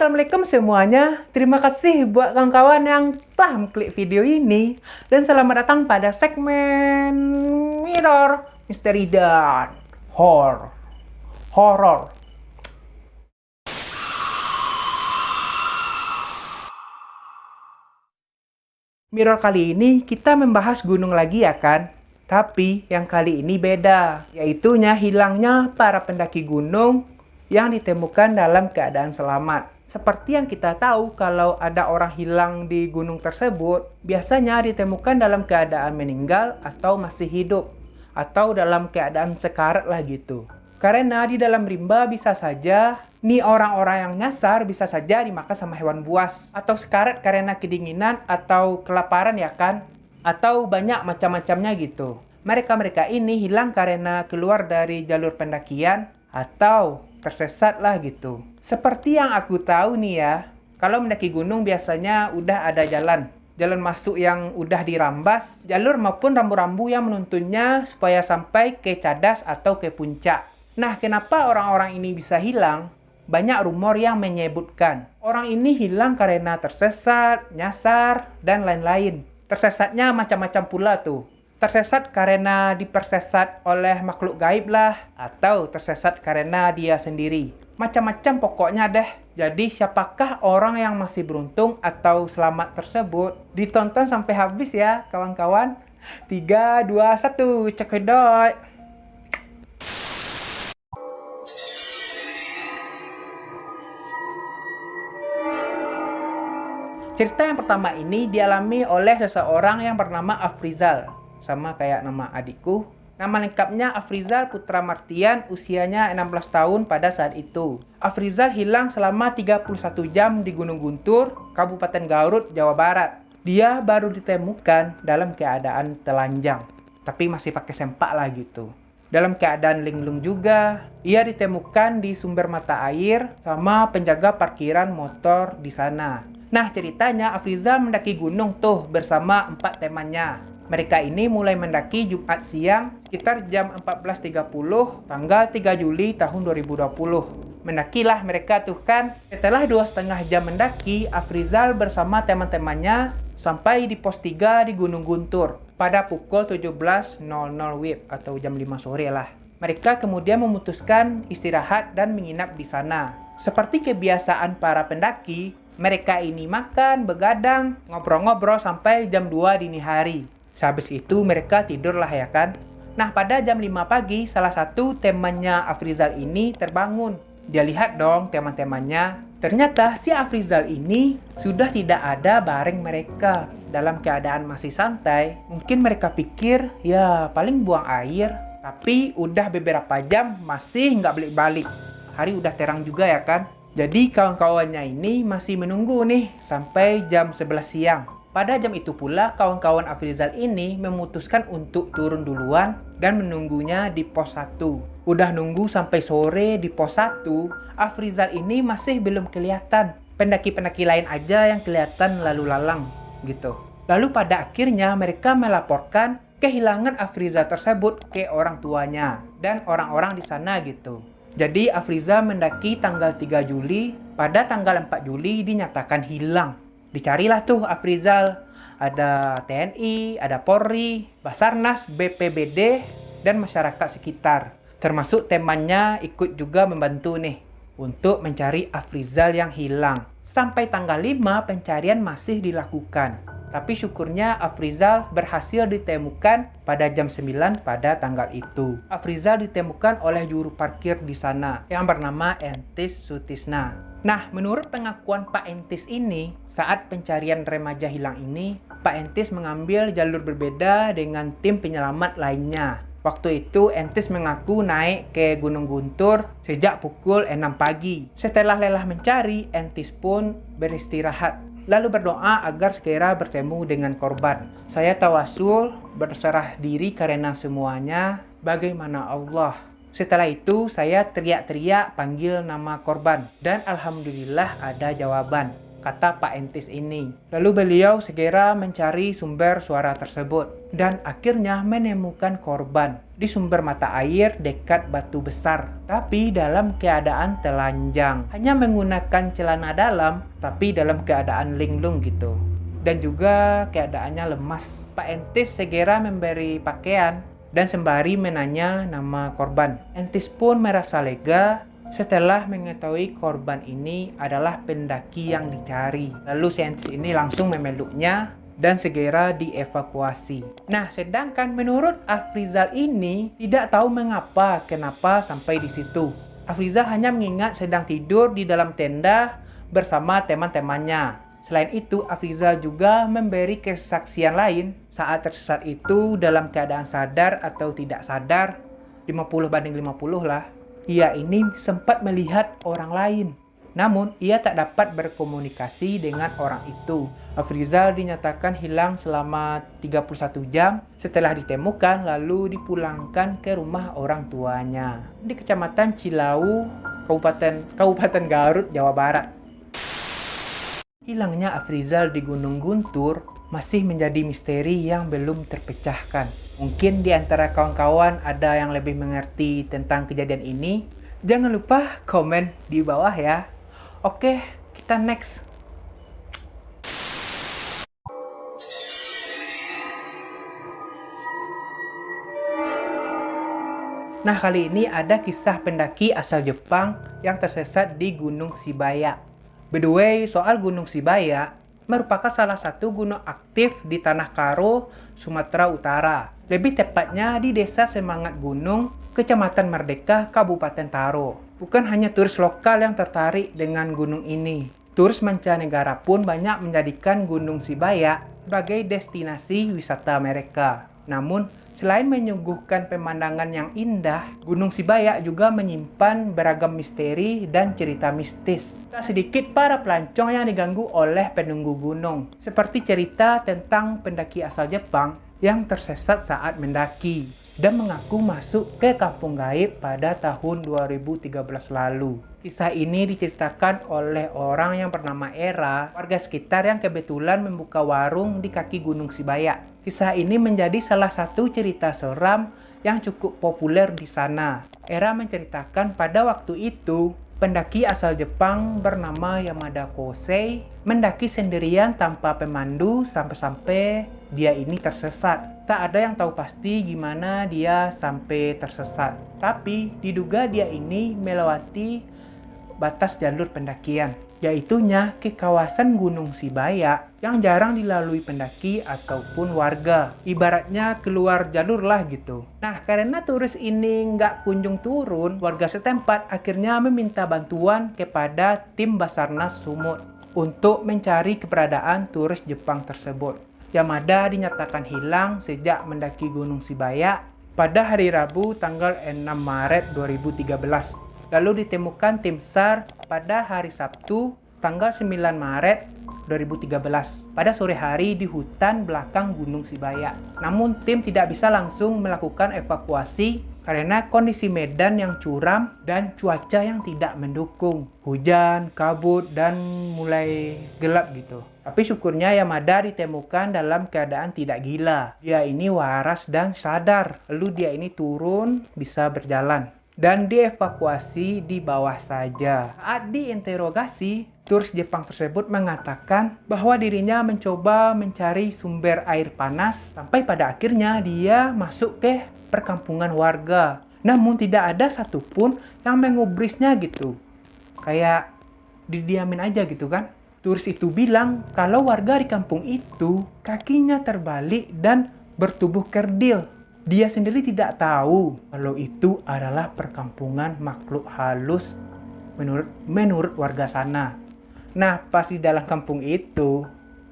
Assalamualaikum semuanya. Terima kasih buat kawan-kawan yang telah mengklik video ini. Dan selamat datang pada segmen Mirror Misteri dan Horror. Mirror kali ini kita membahas gunung lagi ya kan? Tapi yang kali ini beda, yaitunya hilangnya para pendaki gunung yang ditemukan dalam keadaan selamat. Seperti yang kita tahu, kalau ada orang hilang di gunung tersebut, biasanya ditemukan dalam keadaan meninggal atau masih hidup, atau dalam keadaan sekarat lah gitu. Karena di dalam rimba bisa saja nih orang-orang yang nyasar bisa saja dimakan sama hewan buas, atau sekarat karena kedinginan atau kelaparan ya kan, atau banyak macam-macamnya gitu. Mereka ini hilang karena keluar dari jalur pendakian atau tersesat lah gitu. Seperti yang aku tahu nih ya, kalau mendaki gunung biasanya udah ada jalan masuk yang udah dirambas, jalur maupun rambu-rambu yang menuntunnya supaya sampai ke cadas atau ke puncak. Nah, kenapa orang-orang ini bisa hilang? Banyak rumor yang menyebutkan orang ini hilang karena tersesat, nyasar, dan lain-lain. Tersesatnya macam-macam pula tuh. Tersesat karena dipersesat oleh makhluk gaib lah, atau tersesat karena dia sendiri. Macam-macam pokoknya deh. Jadi siapakah orang yang masih beruntung atau selamat tersebut? Ditonton sampai habis ya kawan-kawan. 3, 2, 1, cekidot. Cerita yang pertama ini dialami oleh seseorang yang bernama Afrizal. Sama kayak nama adikku. Nama lengkapnya Afrizal Putra Martian, usianya 16 tahun pada saat itu. Afrizal hilang selama 31 jam di Gunung Guntur, Kabupaten Garut, Jawa Barat. Dia baru ditemukan dalam keadaan telanjang, tapi masih pakai sempak lah gitu. Dalam keadaan linglung juga, ia ditemukan di sumber mata air sama penjaga parkiran motor di sana. Nah, ceritanya Afrizal mendaki gunung tuh bersama 4 temannya. Mereka ini mulai mendaki Jumat siang sekitar jam 14.30 tanggal 3 Juli tahun 2020. Mendakilah mereka tuh kan. Setelah 2,5 jam mendaki, Afrizal bersama teman-temannya sampai di pos 3 di Gunung Guntur pada pukul 17.00 WIB atau jam 5 sore lah. Mereka kemudian memutuskan istirahat dan menginap di sana. Seperti kebiasaan para pendaki, mereka ini makan, begadang, ngobrol-ngobrol sampai jam 2 dini hari. Sehabis itu mereka tidurlah ya kan. Nah, pada jam 5 pagi salah satu temannya Afrizal ini terbangun. Dia lihat dong teman-temannya. Ternyata si Afrizal ini sudah tidak ada bareng mereka. Dalam keadaan masih santai. Mungkin mereka pikir ya paling buang air. Tapi udah beberapa jam masih nggak balik-balik. Hari udah terang juga ya kan. Jadi kawan-kawannya ini masih menunggu nih sampai jam 11 siang. Pada jam itu pula kawan-kawan Afrizal ini memutuskan untuk turun duluan dan menunggunya di pos 1. Udah nunggu sampai sore di pos 1, Afrizal ini masih belum kelihatan. Pendaki-pendaki lain aja yang kelihatan lalu lalang gitu. Lalu pada akhirnya mereka melaporkan kehilangan Afrizal tersebut ke orang tuanya dan orang-orang di sana gitu. Jadi Afrizal mendaki tanggal 3 Juli, pada tanggal 4 Juli dinyatakan hilang. Dicarilah tuh Afrizal, ada TNI, ada Polri, Basarnas, BPBD, dan masyarakat sekitar. Termasuk temannya ikut juga membantu nih untuk mencari Afrizal yang hilang. Sampai tanggal 5 pencarian masih dilakukan. Tapi syukurnya Afrizal berhasil ditemukan pada jam 9 pada tanggal itu. Afrizal ditemukan oleh juru parkir di sana yang bernama Entis Sutisna. Nah, menurut pengakuan Pak Entis ini, saat pencarian remaja hilang ini, Pak Entis mengambil jalur berbeda dengan tim penyelamat lainnya. Waktu itu Entis mengaku naik ke Gunung Guntur sejak pukul 6 pagi. Setelah lelah mencari, Entis pun beristirahat. Lalu berdoa agar segera bertemu dengan korban. Saya tawasul, berserah diri karena semuanya bagaimana Allah. Setelah itu saya teriak-teriak panggil nama korban. Dan alhamdulillah ada jawaban. kata Pak Entis ini. Lalu beliau segera mencari sumber suara tersebut dan akhirnya menemukan korban di sumber mata air dekat batu besar, tapi dalam keadaan telanjang. Hanya menggunakan celana dalam, tapi dalam keadaan linglung gitu. Dan juga keadaannya lemas. Pak Entis segera memberi pakaian dan sembari menanya nama korban. Entis pun merasa lega setelah mengetahui korban ini adalah pendaki yang dicari. Lalu si Entis ini langsung memeluknya dan segera dievakuasi. Nah, sedangkan menurut Afrizal ini tidak tahu kenapa sampai di situ. Afrizal hanya mengingat sedang tidur di dalam tenda bersama teman-temannya. Selain itu, Afrizal juga memberi kesaksian lain saat tersesat itu dalam keadaan sadar atau tidak sadar, 50-50 lah. Ia ini sempat melihat orang lain, namun ia tak dapat berkomunikasi dengan orang itu. Afrizal dinyatakan hilang selama 31 jam setelah ditemukan lalu dipulangkan ke rumah orang tuanya di Kecamatan Cilau, Kabupaten Garut, Jawa Barat. Hilangnya Afrizal di Gunung Guntur masih menjadi misteri yang belum terpecahkan. Mungkin di antara kawan-kawan ada yang lebih mengerti tentang kejadian ini. Jangan lupa komen di bawah ya. Oke, kita next. Nah, kali ini ada kisah pendaki asal Jepang yang tersesat di Gunung Sibaya. By the way, soal Gunung Sibaya merupakan salah satu gunung aktif di Tanah Karo, Sumatera Utara. Lebih tepatnya di Desa Semangat Gunung, Kecamatan Merdeka, Kabupaten Taro. Bukan hanya turis lokal yang tertarik dengan gunung ini. Turis mancanegara pun banyak menjadikan Gunung Sibaya sebagai destinasi wisata mereka. Namun, selain menyuguhkan pemandangan yang indah, Gunung Sibaya juga menyimpan beragam misteri dan cerita mistis. Tak sedikit para pelancong yang diganggu oleh penunggu gunung, seperti cerita tentang pendaki asal Jepang yang tersesat saat mendaki dan mengaku masuk ke kampung gaib pada tahun 2013 lalu. Kisah ini diceritakan oleh orang yang bernama Era, warga sekitar yang kebetulan membuka warung di kaki Gunung Sibaya. Kisah ini menjadi salah satu cerita seram yang cukup populer di sana. Era menceritakan pada waktu itu, pendaki asal Jepang bernama Yamada Kosei mendaki sendirian tanpa pemandu sampai-sampai dia ini tersesat. Tak ada yang tahu pasti gimana dia sampai tersesat. Tapi diduga dia ini melewati batas jalur pendakian, yaitunya ke kawasan Gunung Sibaya yang jarang dilalui pendaki ataupun warga. Ibaratnya keluar jalur lah gitu. Nah, karena turis ini nggak kunjung turun, warga setempat akhirnya meminta bantuan kepada tim Basarnas Sumut untuk mencari keberadaan turis Jepang tersebut. Yamada dinyatakan hilang sejak mendaki Gunung Sibaya pada hari Rabu tanggal 6 Maret 2013. Lalu ditemukan tim SAR pada hari Sabtu tanggal 9 Maret 2013 pada sore hari di hutan belakang Gunung Sibaya. Namun tim tidak bisa langsung melakukan evakuasi karena kondisi medan yang curam dan cuaca yang tidak mendukung. Hujan, kabut, dan mulai gelap gitu. Tapi syukurnya Yamada ditemukan dalam keadaan tidak gila. Dia ini waras dan sadar. Lalu dia ini turun bisa berjalan dan dievakuasi di bawah saja. Saat diinterogasi, turis Jepang tersebut mengatakan bahwa dirinya mencoba mencari sumber air panas sampai pada akhirnya dia masuk ke perkampungan warga. Namun tidak ada satupun yang mengubrisnya gitu. Kayak didiamin aja gitu kan. Turis itu bilang kalau warga di kampung itu kakinya terbalik dan bertubuh kerdil. Dia sendiri tidak tahu kalau itu adalah perkampungan makhluk halus menurut warga sana. Nah, pas di dalam kampung itu,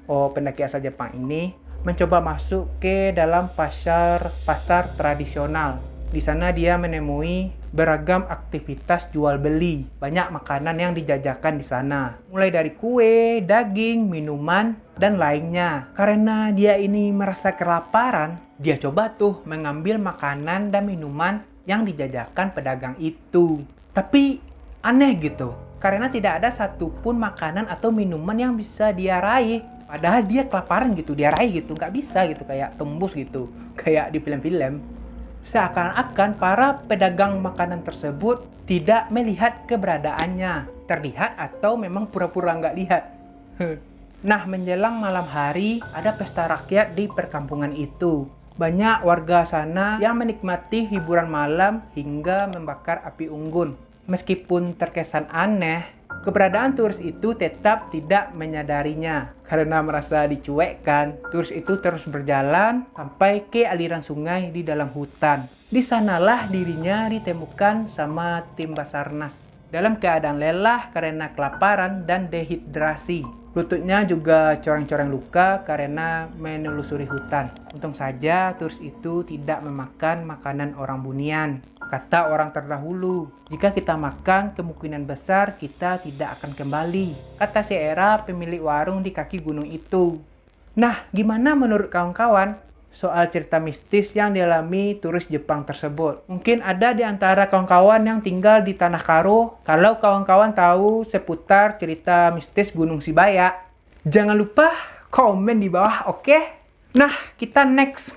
pendaki asal Jepang ini mencoba masuk ke dalam pasar tradisional. Di sana dia menemui beragam aktivitas jual beli. Banyak makanan yang dijajakan di sana. Mulai dari kue, daging, minuman, dan lainnya. Karena dia ini merasa kelaparan, dia coba tuh mengambil makanan dan minuman yang dijajakan pedagang itu. Tapi Aneh gitu. Karena tidak ada satupun makanan atau minuman yang bisa dia raih. Padahal dia kelaparan gitu, dia raih gitu. Nggak bisa gitu, kayak tembus gitu. Kayak di film-film. Seakan-akan para pedagang makanan tersebut tidak melihat keberadaannya. Terlihat atau memang pura-pura nggak lihat. Nah, menjelang malam hari, ada pesta rakyat di perkampungan itu. Banyak warga sana yang menikmati hiburan malam hingga membakar api unggun. Meskipun terkesan aneh, keberadaan turis itu tetap tidak menyadarinya. Karena merasa dicuekkan, turis itu terus berjalan sampai ke aliran sungai di dalam hutan. Di sanalah dirinya ditemukan sama tim Basarnas. Dalam keadaan lelah karena kelaparan dan dehidrasi. Lututnya juga coreng-coreng luka karena menelusuri hutan. Untung saja turis itu tidak memakan makanan orang bunian. Kata orang terdahulu, jika kita makan, kemungkinan besar kita tidak akan kembali. Kata si Era, pemilik warung di kaki gunung itu. Nah, gimana menurut kawan-kawan soal cerita mistis yang dialami turis Jepang tersebut? Mungkin ada di antara kawan-kawan yang tinggal di Tanah Karo. Kalau kawan-kawan tahu seputar cerita mistis Gunung Sibaya, jangan lupa komen di bawah, oke? Nah, kita next.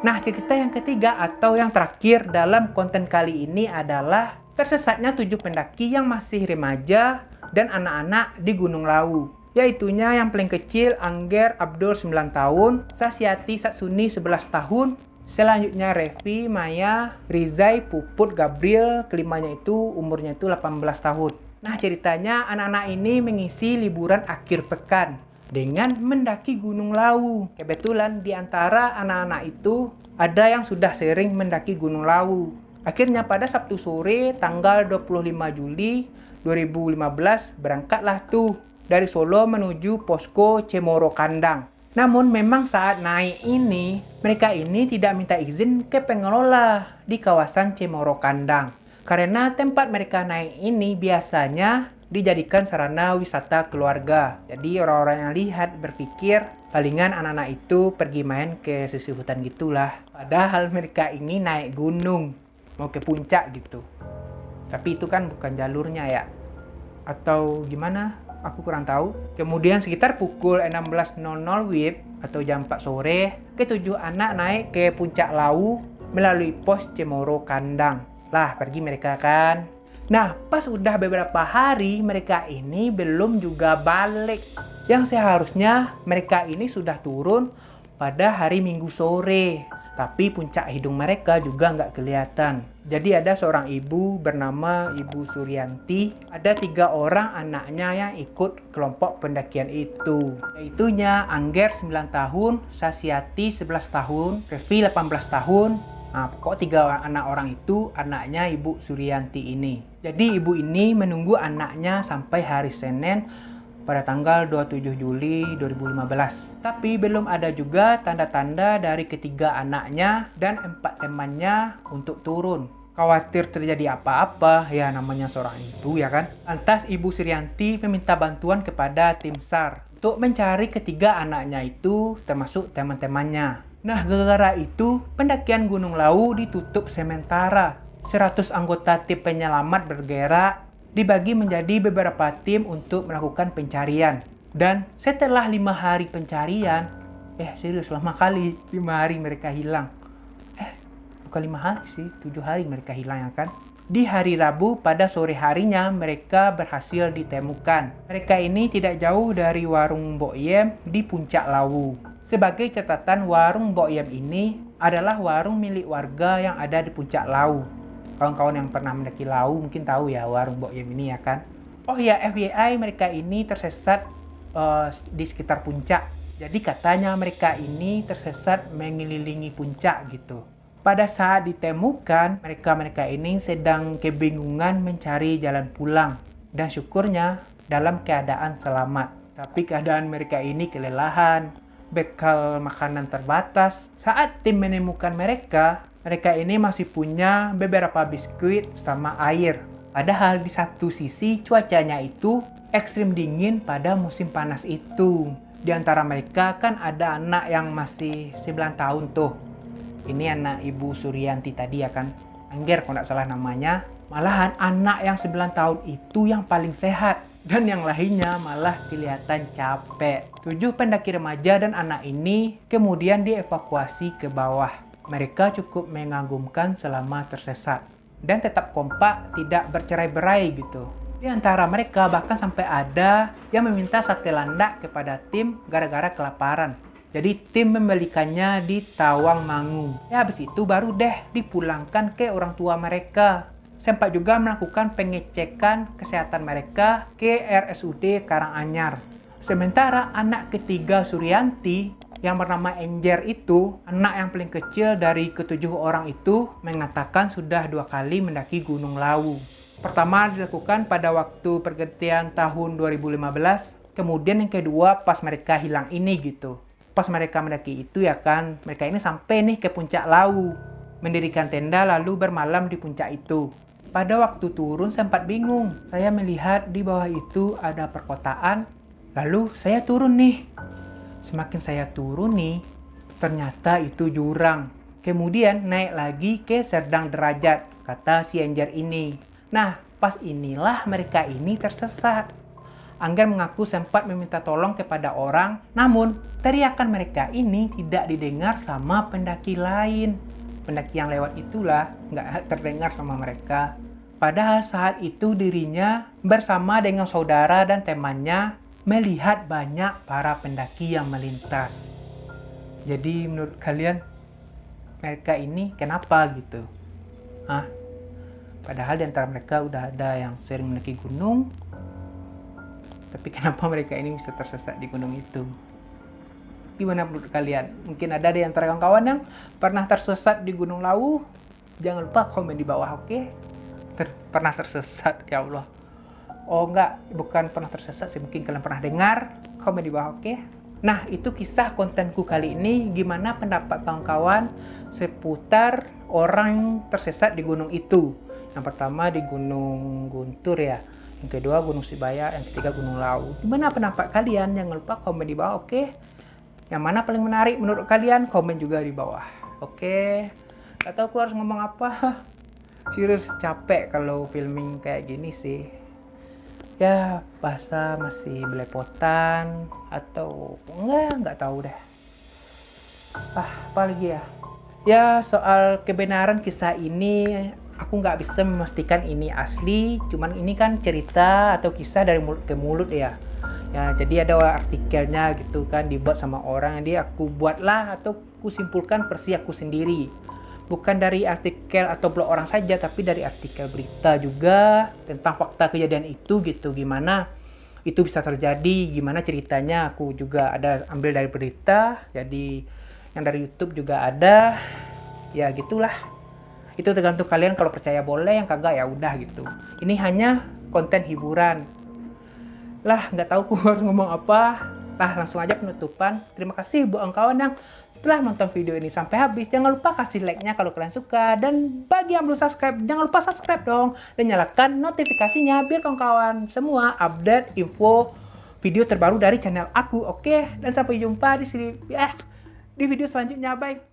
Nah, cerita yang ketiga atau yang terakhir dalam konten kali ini adalah tersesatnya 7 pendaki yang masih remaja dan anak-anak di Gunung Lawu. Yaitunya yang paling kecil Angger Abdul 9 tahun, Sasyati Satsuni 11 tahun, selanjutnya Revi, Maya, Rizai, Puput, Gabriel, kelimanya itu umurnya itu 18 tahun. Nah, ceritanya anak-anak ini mengisi liburan akhir pekan dengan mendaki Gunung Lawu. Kebetulan di antara anak-anak itu ada yang sudah sering mendaki Gunung Lawu. Akhirnya pada Sabtu sore tanggal 25 Juli 2015 berangkatlah tuh dari Solo menuju posko Cemoro Kandang. Namun memang saat naik ini, mereka ini tidak minta izin ke pengelola di kawasan Cemoro Kandang. Karena tempat mereka naik ini biasanya dijadikan sarana wisata keluarga. Jadi orang-orang yang lihat berpikir palingan anak-anak itu pergi main ke sisi hutan gitulah. Padahal mereka ini naik gunung, mau ke puncak gitu. Tapi itu kan bukan jalurnya ya. Atau gimana? Aku kurang tahu. Kemudian sekitar pukul 16.00 WIB atau jam 4 sore, ketujuh anak naik ke puncak Lawu melalui pos Cemoro Kandang. Lah, pergi mereka kan. Nah, pas udah beberapa hari mereka ini belum juga balik. Yang seharusnya mereka ini sudah turun pada hari Minggu sore. Tapi puncak hidung mereka juga nggak kelihatan. Jadi ada seorang ibu bernama Ibu Suryanti. Ada 3 orang anaknya yang ikut kelompok pendakian itu. Yaitunya Angger 9 tahun, Sasyati 11 tahun, Revi 18 tahun. Nah, pokok 3 anak orang itu anaknya Ibu Suryanti ini. Jadi ibu ini menunggu anaknya sampai hari Senin pada tanggal 27 Juli 2015. Tapi belum ada juga tanda-tanda dari ketiga anaknya dan 4 temannya untuk turun. Khawatir terjadi apa-apa, ya namanya seorang ibu ya kan. Lantas Ibu Suryanti meminta bantuan kepada tim SAR untuk mencari ketiga anaknya itu termasuk teman-temannya. Nah, gara-gara itu, pendakian Gunung Lawu ditutup sementara. 100 anggota tim penyelamat bergerak, dibagi menjadi beberapa tim untuk melakukan pencarian. Dan setelah 5 hari pencarian, serius lama kali, 5 hari mereka hilang. Bukan 5 hari sih, 7 hari mereka hilang ya kan. Di hari Rabu pada sore harinya mereka berhasil ditemukan. Mereka ini tidak jauh dari warung Mbok Yem di puncak Lawu. Sebagai catatan, warung Mbok Yem ini adalah warung milik warga yang ada di puncak Lawu. Kawan-kawan yang pernah mendaki Lawu mungkin tahu ya warung Mbok Yem ini ya kan. Oh ya, FYI mereka ini tersesat di sekitar puncak. Jadi katanya mereka ini tersesat mengelilingi puncak gitu. Pada saat ditemukan, mereka ini sedang kebingungan mencari jalan pulang. Dan syukurnya dalam keadaan selamat. Tapi keadaan mereka ini kelelahan. Bekal makanan terbatas. Saat tim menemukan mereka ini masih punya beberapa biskuit sama air. Padahal di satu sisi cuacanya itu ekstrim dingin pada musim panas itu. Di antara mereka kan ada anak yang masih 9 tahun tuh. Ini anak Ibu Suryanti tadi ya kan. Angger kalau nggak salah namanya. Malahan anak yang 9 tahun itu yang paling sehat. Dan yang lainnya malah kelihatan capek. 7 pendaki remaja dan anak ini kemudian dievakuasi ke bawah. Mereka cukup mengagumkan selama tersesat. Dan tetap kompak, tidak bercerai-berai gitu. Di antara mereka bahkan sampai ada yang meminta sate landak kepada tim gara-gara kelaparan. Jadi tim membelikannya di Tawangmangu. Ya habis itu baru deh dipulangkan ke orang tua mereka. Sempat juga melakukan pengecekan kesehatan mereka ke RSUD Karanganyar. Sementara anak ketiga Suryanti yang bernama Enjer itu, anak yang paling kecil dari ke-7 orang itu, mengatakan sudah 2 kali mendaki Gunung Lawu. Pertama dilakukan pada waktu pergantian tahun 2015, kemudian yang kedua pas mereka hilang ini gitu. Pas mereka mendaki itu ya kan, mereka ini sampai nih ke puncak Lawu, mendirikan tenda lalu bermalam di puncak itu. Pada waktu turun sempat bingung, saya melihat di bawah itu ada perkotaan, lalu saya turun nih. Semakin saya turun nih, ternyata itu jurang. Kemudian naik lagi ke Serdang Derajat, kata si Enjer ini. Nah, pas inilah mereka ini tersesat. Angger mengaku sempat meminta tolong kepada orang, namun teriakan mereka ini tidak didengar sama pendaki lain. Pendaki yang lewat itulah nggak terdengar sama mereka. Padahal saat itu dirinya bersama dengan saudara dan temannya melihat banyak para pendaki yang melintas. Jadi menurut kalian mereka ini kenapa gitu? Padahal di antara mereka udah ada yang sering mendaki gunung, tapi kenapa mereka ini bisa tersesat di gunung itu? Gimana menurut kalian? Mungkin ada di antara kawan-kawan yang pernah tersesat di Gunung Lawu? Jangan lupa komen di bawah, oke? Pernah tersesat, ya Allah. Oh enggak, bukan pernah tersesat sih, mungkin kalian pernah dengar. Komen di bawah, oke? Nah, itu kisah kontenku kali ini. Gimana pendapat kawan-kawan seputar orang tersesat di gunung itu? Yang pertama di Gunung Guntur ya, yang kedua Gunung Sibaya, yang ketiga Gunung Lawu. Gimana pendapat kalian? Jangan lupa komen di bawah, oke? Yang mana paling menarik menurut kalian? Komen juga di bawah, oke? Gak tau aku harus ngomong apa. Serius capek kalau filming kayak gini sih. Ya bahasa masih belepotan atau nggak tahu deh. Apa lagi ya? Ya soal kebenaran kisah ini aku nggak bisa memastikan ini asli, cuman ini kan cerita atau kisah dari mulut ke mulut ya. Ya jadi ada artikelnya gitu kan dibuat sama orang, jadi aku buatlah atau aku simpulkan versi aku sendiri. Bukan dari artikel atau blog orang saja, tapi dari artikel berita juga tentang fakta kejadian itu gitu. Gimana itu bisa terjadi, gimana ceritanya aku juga ada ambil dari berita, jadi yang dari YouTube juga ada. Ya gitulah. Itu tergantung kalian, kalau percaya boleh, yang kagak ya udah gitu. Ini hanya konten hiburan. Lah nggak tahu aku harus ngomong apa. Lah langsung aja penutupan. Terima kasih buat kawan yang telah nonton video ini sampai habis. Jangan lupa kasih like-nya kalau kalian suka, dan bagi yang belum subscribe jangan lupa subscribe dong, dan nyalakan notifikasinya biar kawan-kawan semua update info video terbaru dari channel aku. Oke, dan sampai jumpa di sini di video selanjutnya. Bye.